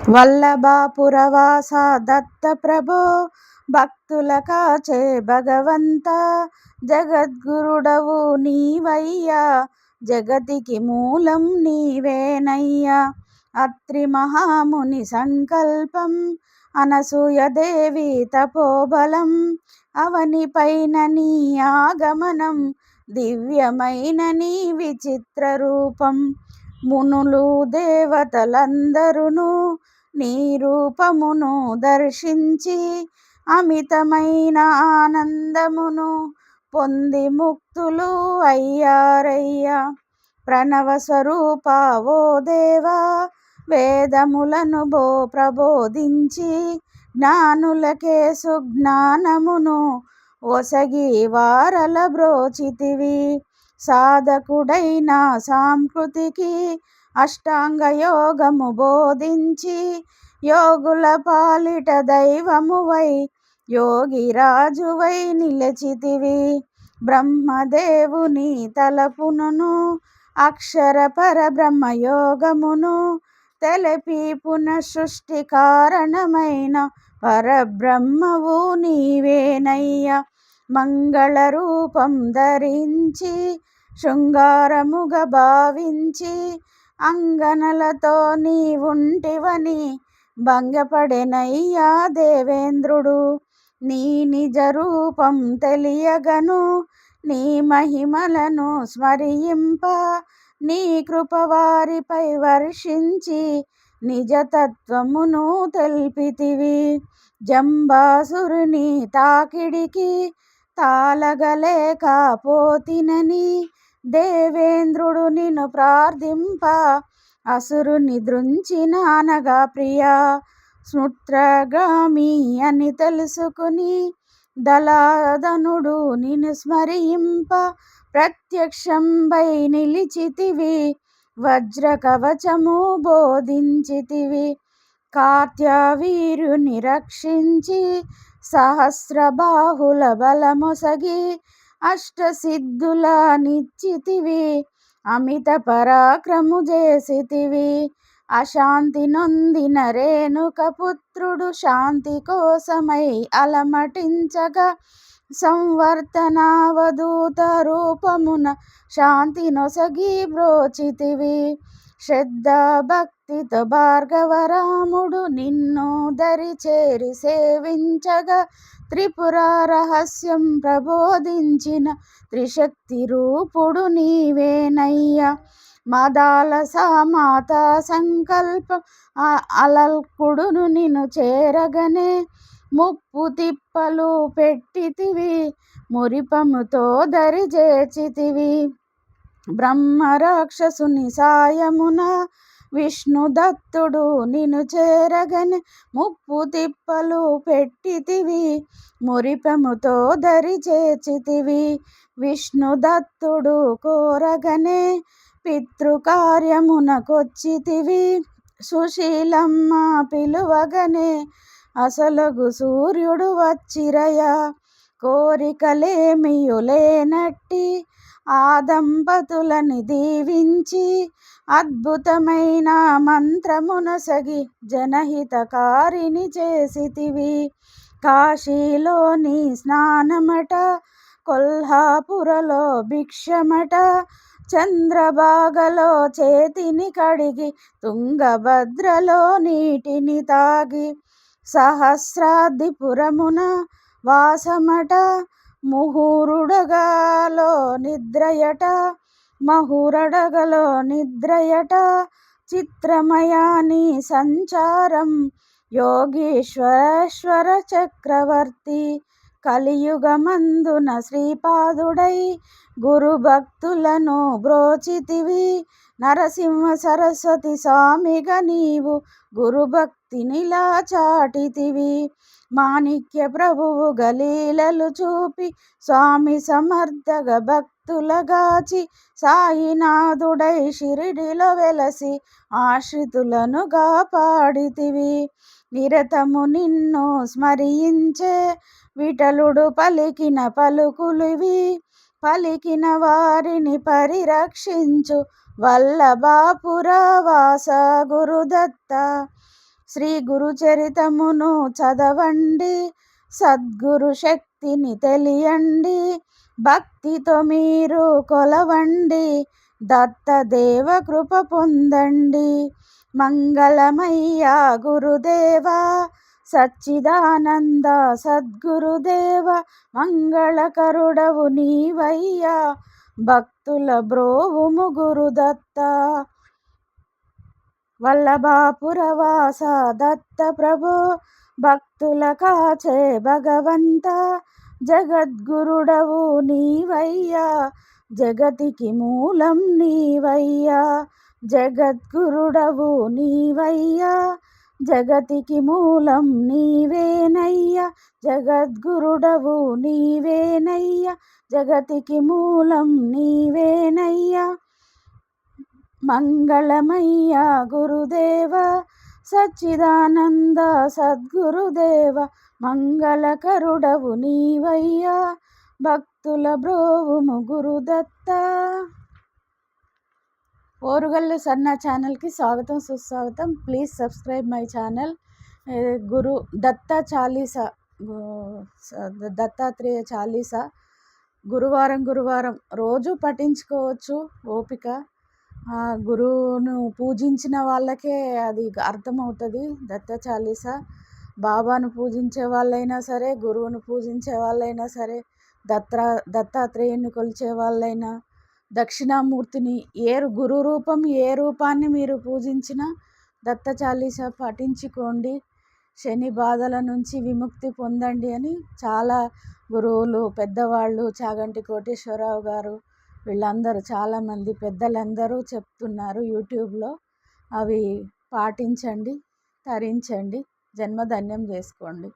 వల్లభాపురవాస దత్త ప్రభో భక్తుల కాచే భగవంత జగద్గురుడవు నీవయ్యా జగతికి మూలం నీవేనయ్యా. అత్రి మహాముని సంకల్పం అనసూయదేవి తపోబలం అవనిపైన నీ ఆగమనం దివ్యమైన నీ విచిత్ర రూపం. మునులు దేవతలందరును నీ రూపమును దర్శించి అమితమైన ఆనందమును పొంది ముక్తులు అయ్యారయ్యా. ప్రణవ స్వరూప ఓ దేవా వేదములను ప్రబోధించి జ్ఞానులకే సుజ్ఞానమును ఒసగి వారల బ్రోచితివి. సాధకుడైన సాంస్కృతికి అష్టాంగ యోగము బోధించి యోగుల పాలిట దైవమువై యోగిరాజువై నిలచితివి. బ్రహ్మదేవుని తలపునను అక్షర పరబ్రహ్మయోగమును తెలిపి పునఃసృష్టి కారణమైన పరబ్రహ్మవు నీవేనయ్యా. మంగళ రూపం ధరించి శృంగారముగా భావించి అంగనలతో నీవుంటివని భంగపడెనయ్యా దేవేంద్రుడు. నీ నిజ రూపం తెలియగను నీ మహిమలను స్మరింప నీ కృప వారిపై వర్షించి నిజతత్వమును తెల్పితివి. జంబాసురుని తాకిడికి తాళగలేకపోతినని దేవేంద్రుడు నిన్ను ప్రార్థింప అసురుని దృంచిన అనగా ప్రియా. స్మృత్రగామి అని తెలుసుకుని దళాధనుడు నిన్ను స్మరింప ప్రత్యక్షంబై నిలిచితివి. వజ్ర కవచము బోధించితివి. కార్త్యవీర్యుని రక్షించి సహస్రబాహుల బలమొసగి అష్టసిద్ధుల నిచ్చితివి. అమిత పరాక్రము చేసితివి. అశాంతి నొందిన రేణుక పుత్రుడు శాంతి కోసమై అలమటించగా సంవర్తనావధూత రూపమున శాంతి నొసగి బ్రోచితివి. శ్రద్ధ భక్తితో భార్గవరాముడు నిన్ను దరి చేరి సేవించగా త్రిపుర రహస్యం ప్రబోధించిన త్రిశక్తి రూపుడు నీవేనయ్యా. మదాలస మాత సంకల్పం అలల్కుడును నిన్ను చేరగనే ముప్పు తిప్పలు పెట్టితివి. మురిపముతో దరి చేర్చితివి. బ్రహ్మ రాక్షసుని సాయమున విష్ణుదత్తుడు నిన్ను చేరగనే ముప్పు తిప్పలు పెట్టితివి. మురిపముతో దరి చేర్చితివి. విష్ణుదత్తుడు కోరగనే పితృకార్యమునకొచ్చితివి. సుశీలమ్మ పిలువగనే అసలగు సూర్యుడు వచ్చిరయా. కోరికలేమియులేనట్టి ఆ దంపతులని దీవించి అద్భుతమైన మంత్రమునొసగి జనహితకారిని చేసితివి. కాశీలోని స్నానమట కొల్హాపురలో భిక్షమట చంద్రభాగలో చేతిని కడిగి తుంగభద్రలో నీటిని తాగి సహస్రాద్రిపురమున వాసమట ముహురుడగలో నిద్రయట చిత్రమయాని సంచారం యోగీశ్వరేశ్వర చక్రవర్తి. కలియుగమందున శ్రీపాదుడై గురు భక్తులను బ్రోచితివి. నరసింహ సరస్వతి స్వామిగా నీవు గురుభక్తినిలా చాటితివి. మాణిక్య ప్రభువు గలీలలు చూపి స్వామి సమర్థగ భక్తులగాచి సాయినాథుడై షిరిడిలో వెలసి ఆశ్రితులను కాపాడితివి. నిరతము నిన్ను స్మరించే విఠలుడు పలికిన పలుకులివి. పలికిన వారిని పరిరక్షించు వల్లభాపుర వాస గురుదత్త. శ్రీ గురు చరితమును చదవండి, సద్గురు శక్తిని తెలియండి, భక్తితో మీరు కొలవండి, దత్తదేవ కృప పొందండి. మంగళమయ్యా గురుదేవా, సచ్చిదానంద సద్గురుదేవ, మంగళకరుడవు నీవయ్యా, భక్తుల బ్రోవుము గురుదత్త. వల్లభాపురవాస దత్త ప్రభో, భక్తుల కాచే భగవంత, జగద్గురుడవు నీవయ్యా, జగతికి మూలం నీవయ్యా, జగద్గురుడవు నీవయ్యా, జగతికి మూలం నీవేనయ్యా, జగద్గురుడవు నీవేనయ్యా, జగతికి మూలం నీవేనయ్యా. మంగళమయ్యా గురుదేవ, సచ్చిదానంద సద్గురుదేవ, మంగళకరుడవు నీవయ్యా, భక్తుల బ్రోవుము గురుదత్త. ఓరుగల్లు సన్న ఛానల్కి స్వాగతం సుస్వాగతం. Please subscribe my channel. Guru Datta Chalisa, Dattatreya Chalisa గురువారం రోజు పఠించుకోవచ్చు ఓపిక. గురువును పూజించిన వాళ్ళకే అది అర్థమవుతుంది. దత్త చాలీసా బాబాను పూజించే వాళ్ళైనా సరే, గురువును పూజించే వాళ్ళైనా సరే, దత్తాత్రేయుని కొలిచే వాళ్ళైనా, దక్షిణామూర్తిని గురు రూపం ఏ రూపాన్ని మీరు పూజించినా దత్త చాలీసా పఠించుకోండి, శని బాధల నుంచి విముక్తి పొందండి అని చాలా గురువులు పెద్దవాళ్ళు, చాగంటి కోటేశ్వరరావు గారు, వీళ్ళందరూ చాలామంది పెద్దలందరూ చెప్తున్నారు యూట్యూబ్లో. అవి పాటించండి, తరించండి, జన్మధన్యం చేసుకోండి.